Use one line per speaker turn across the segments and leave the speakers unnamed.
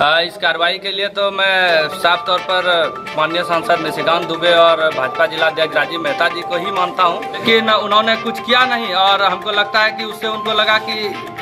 इस कार्रवाई के लिए तो मैं साफ तौर पर माननीय सांसद निशिकांत दुबे और भाजपा जिला अध्यक्ष राजीव मेहता जी को ही मानता हूं, लेकिन उन्होंने कुछ किया नहीं और हमको लगता है कि उससे उनको लगा कि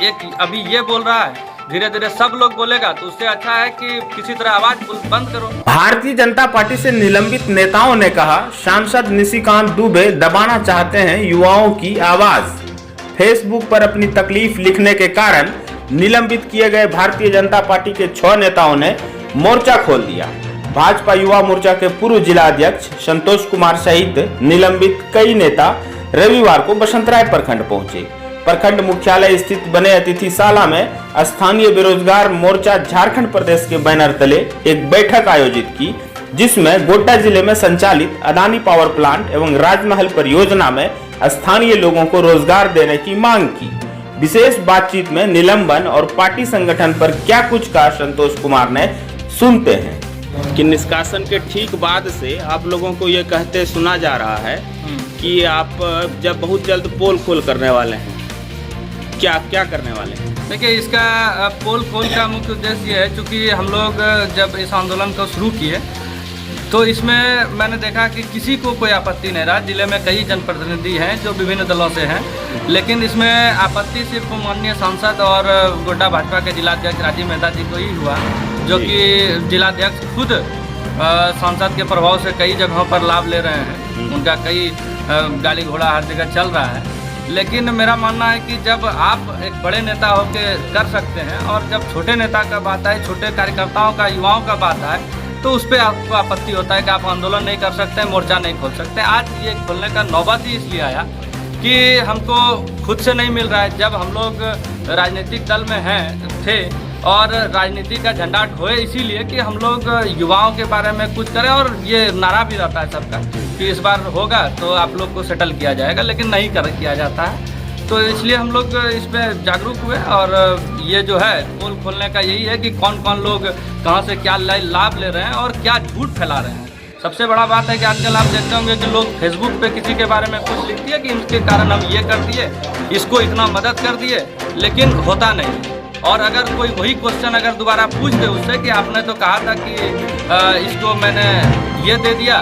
एक अभी ये बोल रहा है, धीरे धीरे सब लोग बोलेगा, तो उससे अच्छा है कि किसी तरह आवाज बंद करो।
भारतीय जनता पार्टी से निलंबित नेताओं ने कहा, सांसद निशिकांत दुबे दबाना चाहते हैं युवाओं की आवाज। फेसबुक पर अपनी तकलीफ लिखने के कारण निलंबित किए गए भारतीय जनता पार्टी के 6 नेताओं ने मोर्चा खोल दिया। भाजपा युवा मोर्चा के पूर्व जिला अध्यक्ष संतोष कुमार सहित निलंबित कई नेता रविवार को बसंतराय प्रखंड पहुंचे। प्रखंड मुख्यालय स्थित बने अतिथिशाला में स्थानीय बेरोजगार मोर्चा झारखंड प्रदेश के बैनर तले एक बैठक आयोजित की, जिसमें गोड्डा जिले में संचालित अदानी पावर प्लांट एवं राजमहल परियोजना में स्थानीय लोगों को रोजगार देने की मांग की। विशेष बातचीत में निलंबन और पार्टी संगठन पर क्या कुछ कहा संतोष कुमार ने, सुनते हैं।
कि निष्कासन के ठीक बाद से आप लोगों को ये कहते सुना जा रहा है कि आप जब बहुत जल्द पोल खोल करने वाले हैं, क्या करने वाले हैं?
देखिए, इसका पोल खोल का मुख्य उद्देश्य ये है, चूँकि हम लोग जब इस आंदोलन को शुरू किए तो इसमें मैंने देखा कि किसी को कोई आपत्ति नहीं रहा। जिले में कई जनप्रतिनिधि हैं जो विभिन्न दलों से हैं, लेकिन इसमें आपत्ति सिर्फ माननीय सांसद और गोड्डा भाजपा के जिलाध्यक्ष राजीव मेहता जी को ही हुआ, जो कि जिलाध्यक्ष खुद सांसद के प्रभाव से कई जगहों पर लाभ ले रहे हैं। उनका कई गाड़ी घोड़ा हर जगह चल रहा है। लेकिन मेरा मानना है कि जब आप एक बड़े नेता होकर कर सकते हैं और जब छोटे नेता का बात आए, छोटे कार्यकर्ताओं का, युवाओं का बात आए, तो उस पर आपको आपत्ति होता है कि आप आंदोलन नहीं कर सकते, मोर्चा नहीं खोल सकते। आज ये खोलने का नौबत ही इसलिए आया कि हमको खुद से नहीं मिल रहा है। जब हम लोग राजनीतिक दल में थे और राजनीति का झंडा ढोए इसीलिए कि हम लोग युवाओं के बारे में कुछ करें, और ये नारा भी रहता है सबका कि इस बार होगा तो आप लोग को सेटल किया जाएगा, लेकिन नहीं किया जाता है। तो इसलिए हम लोग इसमें जागरूक हुए और ये जो है पोल खोलने का यही है कि कौन कौन लोग कहाँ से क्या लाभ ले रहे हैं और क्या झूठ फैला रहे हैं। सबसे बड़ा बात है कि आजकल आप देखते होंगे कि लोग फेसबुक पे किसी के बारे में कुछ लिखती है कि इसके कारण हम ये कर दिए, इसको इतना मदद कर दिए, लेकिन होता नहीं। और अगर कोई वही क्वेश्चन अगर दोबारा पूछ दे उससे कि आपने तो कहा था कि इसको मैंने ये दे दिया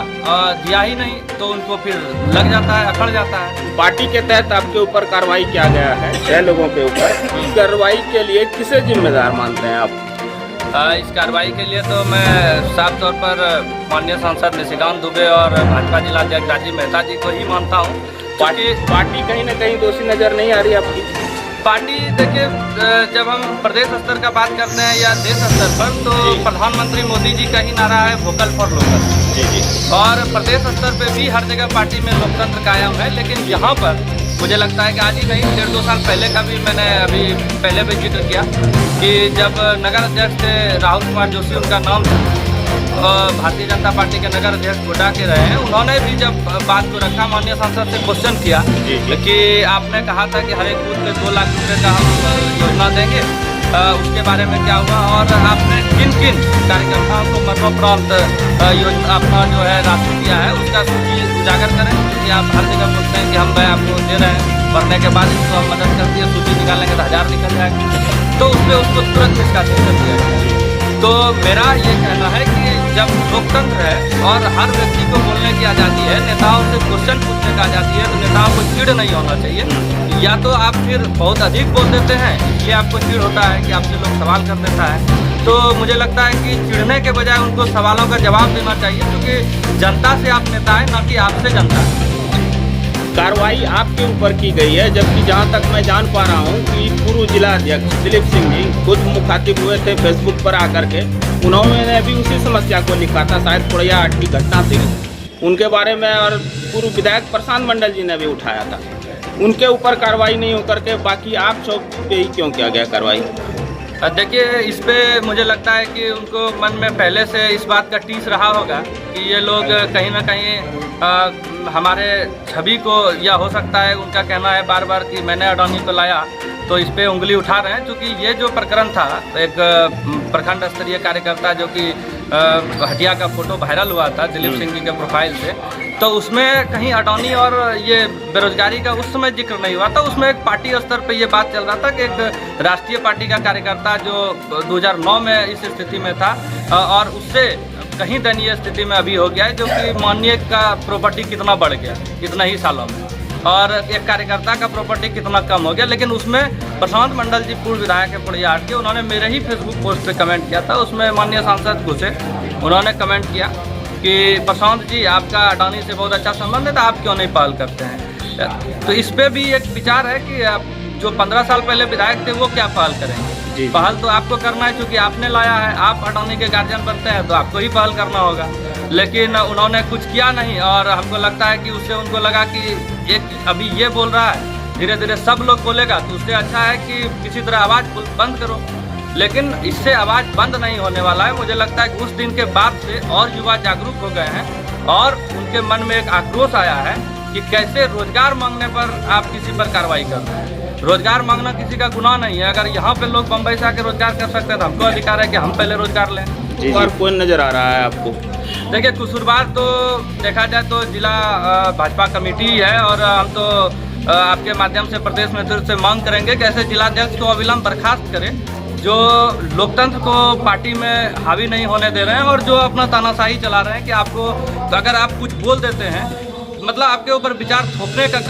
दिया ही नहीं, तो उनको फिर लग जाता है, अकड़ जाता है।
पार्टी के तहत आपके ऊपर कार्रवाई किया गया है 6 लोगों के ऊपर। इस कार्रवाई के लिए किसे जिम्मेदार मानते हैं आप?
इस कार्रवाई के लिए तो मैं साफ तौर पर माननीय सांसद निशिकांत दुबे और भाजपा जिला अध्यक्ष राजीव मेहता जी को ही मानता हूँ।
पार्टी कहीं ना कहीं दोषी नजर नहीं आ रही आपकी?
पार्टी देखिए, जब हम प्रदेश स्तर का बात करते हैं या देश स्तर पर, तो प्रधानमंत्री मोदी जी का ही नारा है वोकल फॉर लोकल। और प्रदेश स्तर पे भी हर जगह पार्टी में लोकतंत्र कायम है, लेकिन यहाँ पर मुझे लगता है कि आज ही नहीं, 1.5-2 साल पहले का भी मैंने अभी पहले भी जिक्र किया कि जब नगर अध्यक्ष थे राहुल कुमार जोशी उनका नाम था, भारतीय जनता पार्टी के नगर अध्यक्ष गोड्डा के रहे हैं, उन्होंने भी जब बात को रखा, माननीय सांसद से क्वेश्चन किया कि आपने कहा था कि हर एक बूथ पे 2 लाख रुपये का हम योजना देंगे, उसके बारे में क्या हुआ और आपने किन किन कार्यकर्ताओं को मरणोपरांत अपना जो है राशि दिया है उसका सूची उजागर करें, क्योंकि आप हर जगह पूछते हैं कि हम भाई आपको दे रहे हैं, भरने के बाद इसको हम मदद करती है, सूची निकालने के 1000 निकल जाएगा, तो उस पर उसको तुरंत निष्कासित कर दिया गया। तो मेरा ये कहना है कि जब लोकतंत्र है और हर व्यक्ति को बोलने की आज़ादी है, नेताओं से क्वेश्चन पूछने की आज़ादी है, तो नेताओं को चिढ़ नहीं होना चाहिए। या तो आप फिर बहुत अधिक बोल देते हैं, इसलिए आपको चिढ़ होता है कि आपसे लोग सवाल कर देता है, तो मुझे लगता है कि चिढ़ने के बजाय उनको सवालों का जवाब देना चाहिए, क्योंकि जनता से आप नेता है, ना कि आपसे जनता है।
कार्रवाई आपके ऊपर की गई है, जबकि जहां तक मैं जान पा रहा हूं कि पूर्व जिला अध्यक्ष दिलीप सिंह जी खुद मुखातिब हुए थे फेसबुक पर आकर के। उन्होंने भी उसी समस्या को लिखा था, शायद थोड़ा आठ की घटना थी उनके बारे में, और पूर्व विधायक प्रशांत मंडल जी ने भी उठाया था। उनके ऊपर कार्रवाई नहीं होकर के बाकी आप सब पे ही क्यों किया गया कार्रवाई?
देखिए, इस पे मुझे लगता है कि उनको मन में पहले से इस बात का टीस रहा होगा कि ये लोग कहीं ना कहीं हमारे छवि को, या हो सकता है उनका कहना है बार बार कि मैंने अडानी को लाया, तो इस पे उंगली उठा रहे हैं। क्योंकि ये जो प्रकरण था, एक प्रखंड स्तरीय कार्यकर्ता जो कि हटिया का फोटो वायरल हुआ था दिलीप सिंह जी के प्रोफाइल से, तो उसमें कहीं अडवाणी और ये बेरोजगारी का उस समय जिक्र नहीं हुआ था। उसमें एक पार्टी स्तर पे ये बात चल रहा था कि एक राष्ट्रीय पार्टी का कार्यकर्ता जो 2009 में इस स्थिति में था और उससे कहीं दयनीय स्थिति में अभी हो गया है, जो कि माननीय का प्रॉपर्टी कितना बढ़ गया इतना ही सालों में, और एक कार्यकर्ता का प्रॉपर्टी कितना कम हो गया। लेकिन उसमें प्रशांत मंडल जी पूर्व विधायक है पुड़ियाहाट के, उन्होंने मेरे ही फेसबुक पोस्ट पे कमेंट किया था। उसमें माननीय सांसद घुसे, उन्होंने कमेंट किया कि प्रशांत जी आपका अडानी से बहुत अच्छा संबंध है, तो आप क्यों नहीं पहल करते हैं। तो इस पे भी एक विचार है कि आप जो 15 साल पहले विधायक थे वो क्या पहल करेंगे। पहल तो आपको करना है, क्योंकि आपने लाया है, आप अडानी के गार्जियन बनते हैं तो आपको ही पहल करना होगा। लेकिन उन्होंने कुछ किया नहीं, और हमको लगता है कि उससे उनको लगा कि एक अभी ये बोल रहा है, धीरे धीरे सब लोग बोलेगा, तो उससे अच्छा है कि किसी तरह आवाज़ बंद करो। लेकिन इससे आवाज़ बंद नहीं होने वाला है। मुझे लगता है कि उस दिन के बाद से और युवा जागरूक हो गए हैं और उनके मन में एक आक्रोश आया है कि कैसे रोजगार मांगने पर आप किसी पर कार्रवाई कर रहे हैं। रोजगार मांगना किसी का गुनाह नहीं है। अगर यहाँ पे लोग बम्बई से आके रोजगार कर सकते हैं तो हमको अधिकार है कि हम पहले रोजगार लें।
और कौन नजर आ रहा है आपको?
देखिए, कसूरवार तो देखा जाए तो जिला भाजपा कमेटी है, और हम तो आपके माध्यम से प्रदेश नेतृत्व से मांग करेंगे कि ऐसे जिलाध्यक्ष को अविलंब बर्खास्त करें जो लोकतंत्र को पार्टी में हावी नहीं होने दे रहे हैं और जो अपना तानाशाही चला रहे हैं कि आपको अगर आप कुछ बोल देते हैं, मतलब आपके ऊपर विचार थोपने का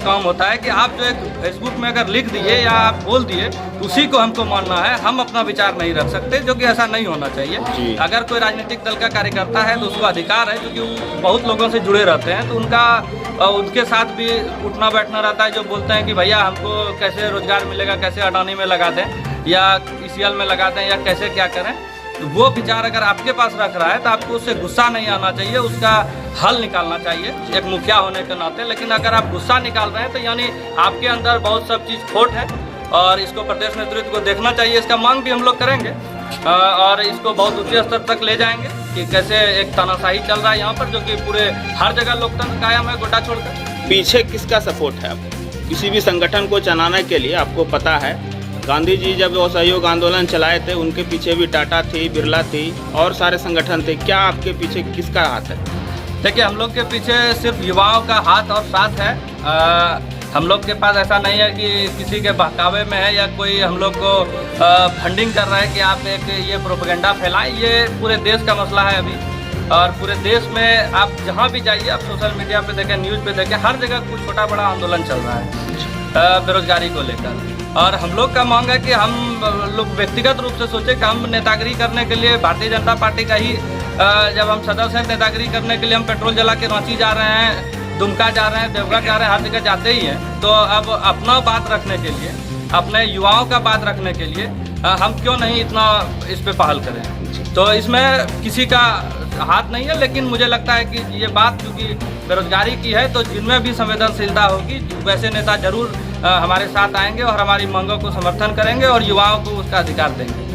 काम होता है कि आप जो एक फेसबुक में अगर लिख दिए या आप बोल दिए उसी को हमको मानना है, हम अपना विचार नहीं रख सकते, जो कि ऐसा नहीं होना चाहिए। अगर कोई राजनीतिक दल का कार्यकर्ता है तो उसको अधिकार है, क्योंकि वो बहुत लोगों से जुड़े रहते हैं, तो उनके साथ भी उठना बैठना रहता है। जो बोलते हैं कि भैया हमको कैसे रोजगार मिलेगा, कैसे अडानी में लगा दें या ECL में लगा दें या कैसे क्या करें, तो वो विचार अगर आपके पास रख रहा है तो आपको उससे गुस्सा नहीं आना चाहिए, उसका हल निकालना चाहिए एक मुखिया होने के नाते। लेकिन अगर आप गुस्सा निकाल रहे हैं तो यानी आपके अंदर बहुत सब चीज़ खोट है, और इसको प्रदेश नेतृत्व को देखना चाहिए। इसका मांग भी हम लोग करेंगे और इसको बहुत उच्च स्तर तक ले जाएंगे कि कैसे एक तानाशाही चल रहा है यहाँ पर, जो कि पूरे हर जगह लोकतंत्र कायम है गोटा छोड़कर।
पीछे किसका सपोर्ट है आपको? किसी भी संगठन को चलाने के लिए आपको पता है गांधी जी जब असहयोग आंदोलन चलाए थे उनके पीछे भी टाटा थी, बिरला थी और सारे संगठन थे। क्या आपके पीछे किसका हाथ है?
देखिए, हम लोग के पीछे सिर्फ युवाओं का हाथ और साथ है। हम लोग के पास ऐसा नहीं है कि किसी के बहकावे में है या कोई हम लोग को फंडिंग कर रहा है कि आप एक ये प्रोपेगेंडा फैलाएं। ये पूरे देश का मसला है अभी, और पूरे देश में आप जहाँ भी जाइए, आप सोशल मीडिया पे देखें, न्यूज़ पे देखें, हर जगह कुछ छोटा बड़ा आंदोलन चल रहा है बेरोजगारी को लेकर। और हम लोग का मांग है कि हम लोग व्यक्तिगत रूप से सोचे कि हम नेतागिरी करने के लिए भारतीय जनता पार्टी का ही जब हम सदस्य हैं, नेतागिरी करने के लिए हम पेट्रोल जला के रांची जा रहे हैं, दुमका जा रहे हैं, देवघर जा रहे हैं, हर जगह जाते ही हैं। तो अब अपना बात रखने के लिए, अपने युवाओं का बात रखने के लिए हम क्यों नहीं इतना इस पे पहल करें। तो इसमें किसी का हाथ नहीं है, लेकिन मुझे लगता है कि ये बात क्योंकि बेरोजगारी की है, तो जिनमें भी संवेदनशीलता होगी वैसे नेता जरूर हमारे साथ आएंगे और हमारी मांगों को समर्थन करेंगे और युवाओं को उसका अधिकार देंगे।